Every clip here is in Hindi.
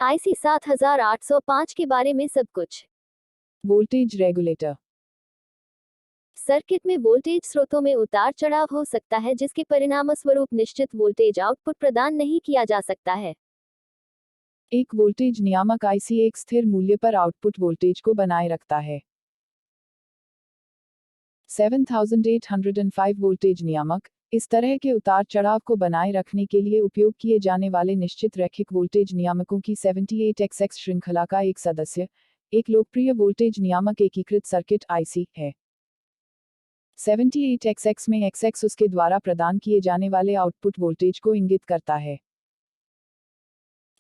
IC 7805 के बारे में सब कुछ। Voltage regulator. सर्किट में वोल्टेज स्रोतों में उतार चढ़ाव हो सकता है, जिसके परिणामस्वरूप निश्चित वोल्टेज आउटपुट प्रदान नहीं किया जा सकता है। एक वोल्टेज नियामक IC एक स्थिर मूल्य पर आउटपुट वोल्टेज को बनाए रखता है। 7805 वोल्टेज नियामक इस तरह के उतार चढ़ाव को बनाए रखने के लिए उपयोग किए जाने वाले निश्चित रैखिक वोल्टेज नियामकों की 78XX श्रृंखला का एक सदस्य, एक लोकप्रिय वोल्टेज नियामक एकीकृत सर्किट IC है। 78XX में XX उसके द्वारा प्रदान किए जाने वाले आउटपुट वोल्टेज को इंगित करता है।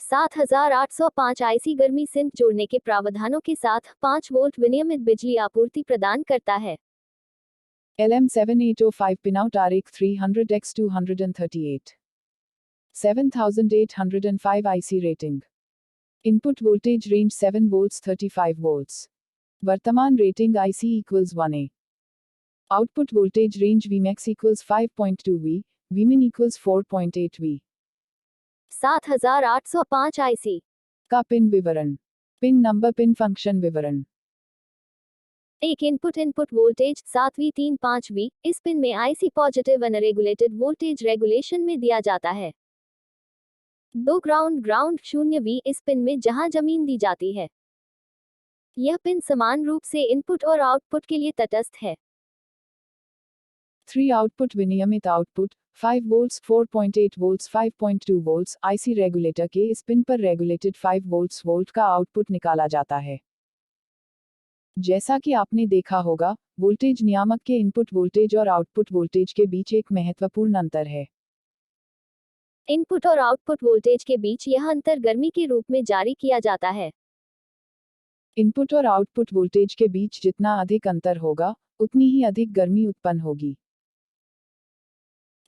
7805 IC गर्मी सिंक जोड़ने के प्रावधानों के साथ 5 वोल्ट विनियमित बिजली आपूर्ति प्रदान करता है। LM7805 pinout RX 300X238 7805 IC rating. Input voltage range 7 volts 35 volts. वर्तमान rating IC equals 1A. Output voltage range Vmax equals 5.2 V, Vmin equals 4.8 V. 7805 IC का पिन विवरण। पिन नंबर, पिन फंक्शन विवरण। एक इनपुट वोल्टेज 7V35V इस पिन में IC positive unregulated voltage regulation में दिया जाता है। 2 ग्राउंड 0V इस पिन में जहां जमीन दी जाती है। यह पिन समान रूप से इनपुट और आउटपुट के लिए तटस्थ है। 3 आउटपुट विनियमित output 5 volts 4.8 volts 5.2 volts IC regulator के इस पिन पर रेगुलेटेड 5 वोल्ट का आउटपुट निकाला जाता है। जैसा कि आपने देखा होगा, वोल्टेज नियामक के इनपुट वोल्टेज और आउटपुट वोल्टेज के बीच एक महत्वपूर्ण अंतर है। इनपुट और आउटपुट वोल्टेज के बीच यह अंतर गर्मी के रूप में जारी किया जाता है। इनपुट और आउटपुट वोल्टेज के बीच जितना अधिक अंतर होगा, उतनी ही अधिक गर्मी उत्पन्न होगी।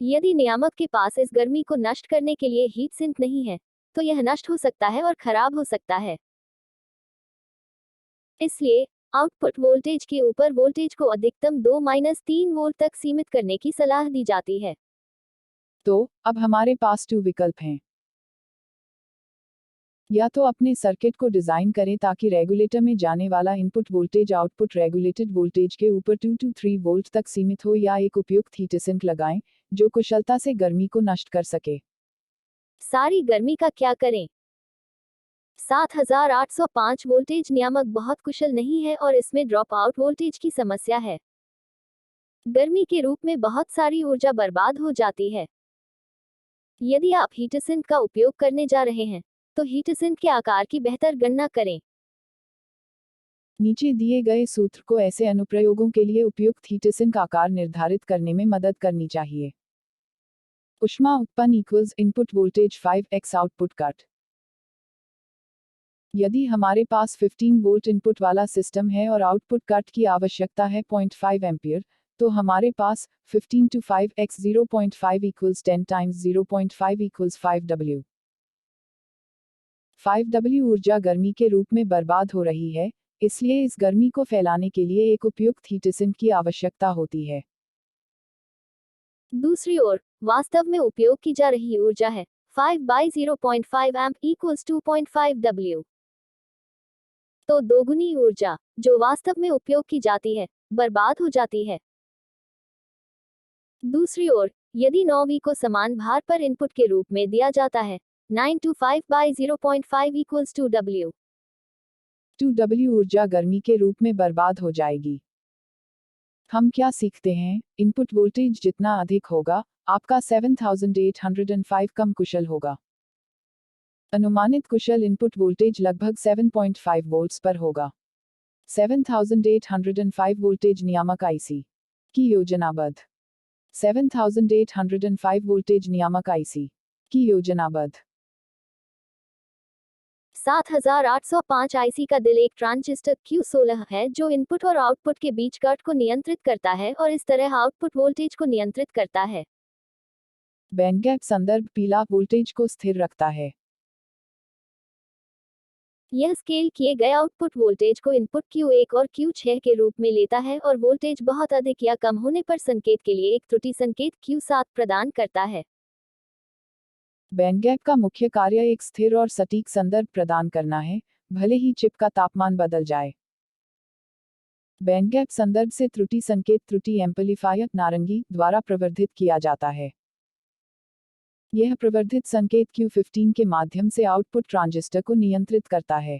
यदि नियामक के पास इस गर्मी को नष्ट करने के लिए हीट सिंक नहीं है, तो यह नष्ट हो सकता है और खराब हो सकता है। इसलिए आउटपुट वोल्टेज के ऊपर वोल्टेज को अधिकतम 2-3 वोल्ट तक सीमित करने की सलाह दी जाती है। तो अब हमारे पास 2 विकल्प हैं। या तो अपने सर्किट को डिजाइन करें ताकि रेगुलेटर में जाने वाला input voltage output regulated voltage के ऊपर 2-3 वोल्ट तक सीमित हो, या एक उपयुक्त हीट सिंक लगाएं जो कुशलता से गर्मी को नष्ट कर सके। सारी गर्मी का क्या करें? 7805 वोल्टेज नियामक बहुत कुशल नहीं है और इसमें ड्रॉप आउट वोल्टेज की समस्या है। गर्मी के रूप में बहुत सारी ऊर्जा बर्बाद हो जाती है। यदि आप हीटसिंक का उपयोग करने जा रहे हैं, तो हीटसिंक के आकार की बेहतर गणना करें। नीचे दिए गए सूत्र को ऐसे अनुप्रयोगों के लिए उपयुक्त हीटसिंक आकार निर्धारित करने में मदद करनी चाहिए। ऊष्मा उत्पन्न equals input voltage 5x output cut. यदि हमारे पास 15 वोल्ट इनपुट वाला सिस्टम है और आउटपुट कट की आवश्यकता है 0.5 एम्पियर, तो हमारे पास 15 to 5x 0.5 equals 10 times 0.5 equals 5W। 5W ऊर्जा गर्मी के रूप में बर्बाद हो रही है, इसलिए इस गर्मी को फैलाने के लिए एक उपयुक्त हीटसिंक की आवश्यकता होती है। दूसरी ओर, वास्तव में उपयोग की जा रही ऊर्जा है 5 by 0.5 amp equals 2.5 W। तो दोगुनी ऊर्जा, जो वास्तव में उपयोग की जाती है, बर्बाद हो जाती है। दूसरी ओर, यदि 9V को समान भार पर इनपुट के रूप में दिया जाता है, 9 to 5 by 0.5 equals 2W। 2W ऊर्जा गर्मी के रूप में बर्बाद हो जाएगी। हम क्या सीखते हैं? इनपुट वोल्टेज जितना अधिक होगा, आपका 7805 कम कुशल होगा। अनुमानित कुशल इनपुट वोल्टेज लगभग 7.5 वोल्ट्स पर होगा। 7805 वोल्टेज नियामक IC की योजनाबद्ध। 7805 वोल्टेज नियामक IC की योजनाबद्ध। 7805 IC का दिल एक ट्रांजिस्टर Q16 है, जो इनपुट और आउटपुट के बीच कट को नियंत्रित करता है और इस तरह आउटपुट वोल्टेज को नियंत्रित करता है। बैंडगैप संदर्भ पीला वोल्टेज को स्थिर रखता है। यह स्केल किए गए आउटपुट वोल्टेज को इनपुट Q1 और Q6 के रूप में लेता है और वोल्टेज बहुत अधिक या कम होने पर संकेत के लिए एक त्रुटि संकेत Q7 प्रदान करता है। बैंडगैप का मुख्य कार्य एक स्थिर और सटीक संदर्भ प्रदान करना है, भले ही चिप का तापमान बदल जाए। बैंडगैप संदर्भ से त्रुटि संकेत त्रुटि एम्पलीफायर नारंगी द्वारा प्रवर्धित किया जाता है। यह प्रवर्धित संकेत Q15 के माध्यम से आउटपुट ट्रांजिस्टर को नियंत्रित करता है।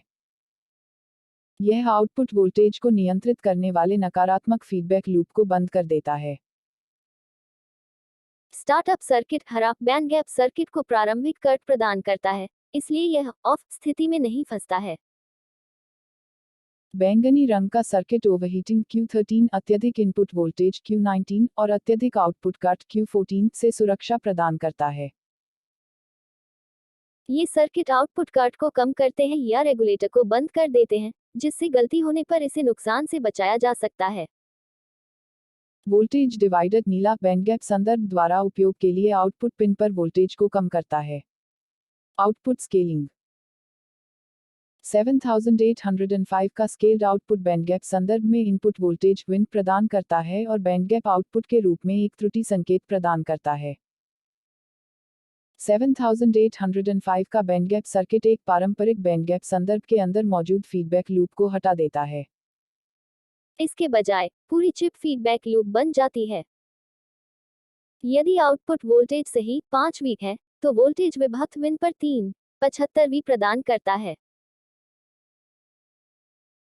यह आउटपुट वोल्टेज को नियंत्रित करने वाले नकारात्मक फीडबैक लूप को बंद कर देता है। स्टार्टअप सर्किट हरा बैंडगैप सर्किट को प्रारंभिक करंट प्रदान करता है, इसलिए यह ऑफ स्थिति में नहीं फंसता है। बैंगनी रंग का सर्किट ओवरहीटिंग Q13 अत्यधिक इनपुट वोल्टेज Q19 और अत्यधिक आउटपुट कट Q14 से सुरक्षा प्रदान करता है। ये सर्किट आउटपुट कट को कम करते हैं या रेगुलेटर को बंद कर देते हैं, जिससे गलती होने पर इसे नुकसान से बचाया जा सकता है। वोल्टेज डिवाइडर नीला बैंडगैप संदर्भ द्वारा उपयोग के लिए आउटपुट पिन पर वोल्टेज को कम करता है। आउटपुट स्केलिंग 7805 का स्केल्ड आउटपुट बैंडगैप संदर्भ में इनपुट वोल्टेज विन प्रदान करता है और बैंडगैप आउटपुट के रूप में एक त्रुटि संकेत प्रदान करता है। 7805 का बैंडगैप सर्किट एक पारंपरिक बैंडगैप संदर्भ के अंदर मौजूद फीडबैक लूप को हटा देता है। इसके बजाय पूरी चिप फीडबैक लूप बन जाती है। यदि आउटपुट वोल्टेज सही 5 वीक है, तो वोल्टेज विभक्त विन पर 375 प्रदान करता है।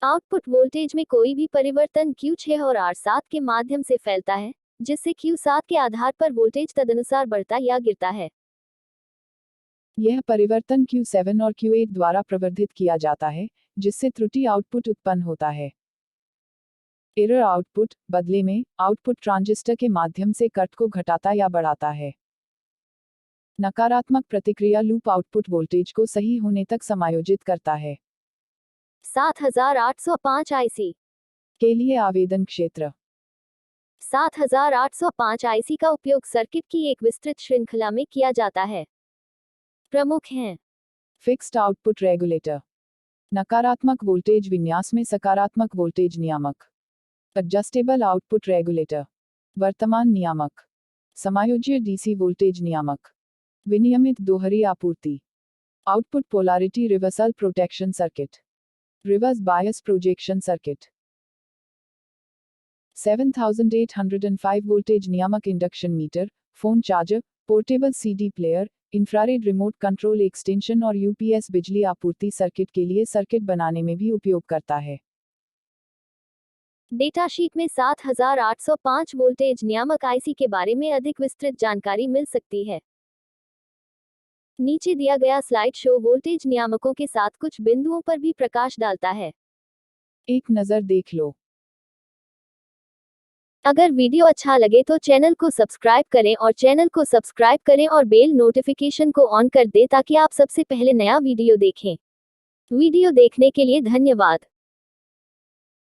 आउटपुट वोल्टेज में कोई भी परिवर्तन Q6 और R7 के माध्यम से फैलता है, जिससे Q7 के आधार पर वोल्टेज तदनुसार बढ़ता या गिरता है। यह परिवर्तन Q7 और Q8 द्वारा प्रवर्धित किया जाता है, जिससे त्रुटि आउटपुट उत्पन्न होता है। एरर आउटपुट बदले में आउटपुट ट्रांजिस्टर के माध्यम से कट को घटाता या बढ़ाता है। नकारात्मक प्रतिक्रिया लूप आउटपुट वोल्टेज को सही होने तक समायोजित करता है। 7805 आईसी के लिए आवेदन क्षेत्र 7805 आईसी का उपयोग सर्किट की एक विस्तृत श्रृंखला में किया जाता है। प्रमुख हैं फिक्स्ड आउटपुट रेगुलेटर, नकारात्मक वोल्टेज विन्यास में सकारात्मक वोल्टेज नियामक, एडजस्टेबल आउटपुट रेगुलेटर, वर्तमान नियामक, समायोज्य डीसी वोल्टेज नियामक, विनियमित दोहरी आपूर्ति, output polarity reversal protection circuit, reverse bias projection circuit. 7805 voltage नियामक induction meter, phone charger, portable CD player, infrared remote control extension और यूपीएस बिजली आपूर्ति सर्किट के लिए सर्किट बनाने में भी उपयोग करता है। डेटा शीट में 7805 वोल्टेज नियामक आईसी के बारे में अधिक विस्तृत जानकारी मिल सकती है। नीचे दिया गया स्लाइड शो वोल्टेज नियामकों के साथ कुछ बिंदुओं पर भी प्रकाश डालता है। एक नज़र देख लो। अगर वीडियो अच्छा लगे तो चैनल को सब्सक्राइब करें और बेल नोटिफिकेशन को ऑन कर दें ताकि आप सबसे पहले नया वीडियो देखें। वीडियो देखने के लिए धन्यवाद।